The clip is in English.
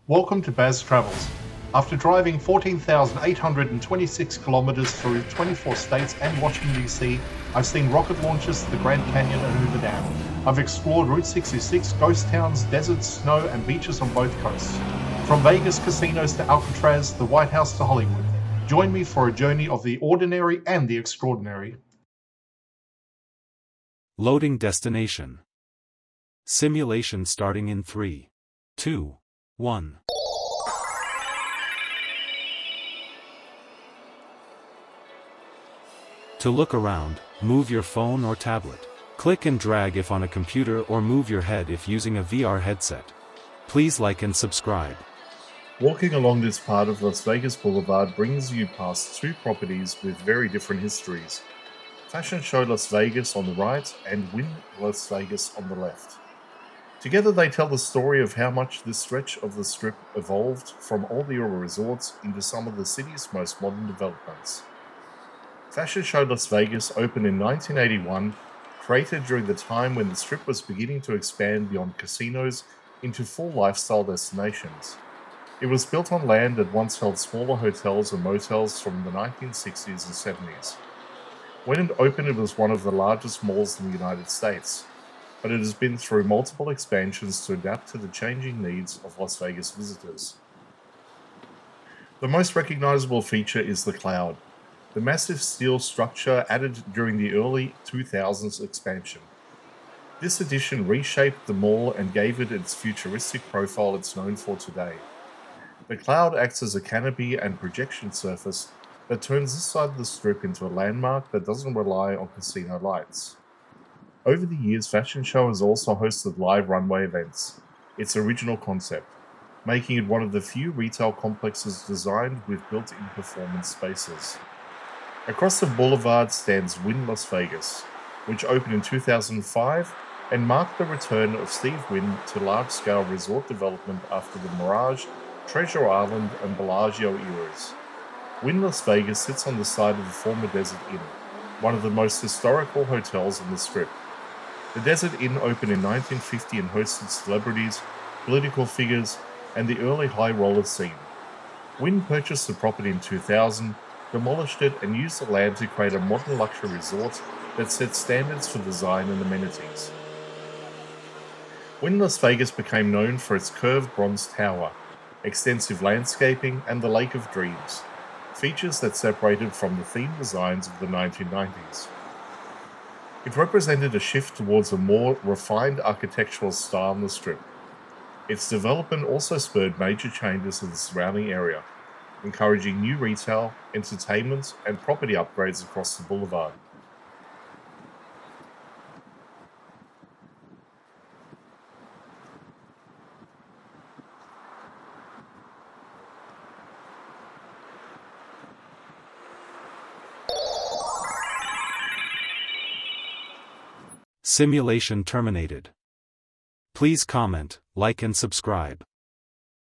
Welcome to Baz Travels. After driving 14,826 kilometers through 24 states and Washington, D.C., I've seen rocket launches to the Grand Canyon and Hoover Dam. I've explored Route 66, ghost towns, deserts, snow, and beaches on both coasts. From Vegas casinos to Alcatraz, the White House to Hollywood. Join me for a journey of the ordinary and the extraordinary. Loading destination. Simulation starting in 3, 2, 1. To look around, move your phone or tablet. Click and drag if on a computer or move your head if using a VR headset. Please like and subscribe. Walking along this part of Las Vegas Boulevard brings you past two properties with very different histories. Fashion Show Las Vegas on the right and Wynn Las Vegas on the left. Together they tell the story of how much this stretch of the Strip evolved from old era resorts into some of the city's most modern developments. Fashion Show Las Vegas opened in 1981, created during the time when the Strip was beginning to expand beyond casinos into full lifestyle destinations. It was built on land that once held smaller hotels and motels from the 1960s and 70s. When it opened, it was one of the largest malls in the United States, but it has been through multiple expansions to adapt to the changing needs of Las Vegas visitors. The most recognizable feature is the Cloud, the massive steel structure added during the early 2000s expansion. This addition reshaped the mall and gave it its futuristic profile it's known for today. The Cloud acts as a canopy and projection surface that turns this side of the Strip into a landmark that doesn't rely on casino lights. Over the years, Fashion Show has also hosted live runway events, its original concept, making it one of the few retail complexes designed with built-in performance spaces. Across the boulevard stands Wynn Las Vegas, which opened in 2005 and marked the return of Steve Wynn to large-scale resort development after the Mirage, Treasure Island, and Bellagio eras. Wynn Las Vegas sits on the site of the former Desert Inn, one of the most historical hotels on the Strip. The Desert Inn opened in 1950 and hosted celebrities, political figures, and the early high roller scene. Wynn purchased the property in 2000, demolished it, and used the land to create a modern luxury resort that set standards for design and amenities. Wynn Las Vegas became known for its curved bronze tower, extensive landscaping, and the Lake of Dreams, features that separated from the themed designs of the 1990s. It represented a shift towards a more refined architectural style on the Strip. Its development also spurred major changes in the surrounding area, encouraging new retail, entertainment, and property upgrades across the boulevard. Simulation terminated. Please comment, like and subscribe.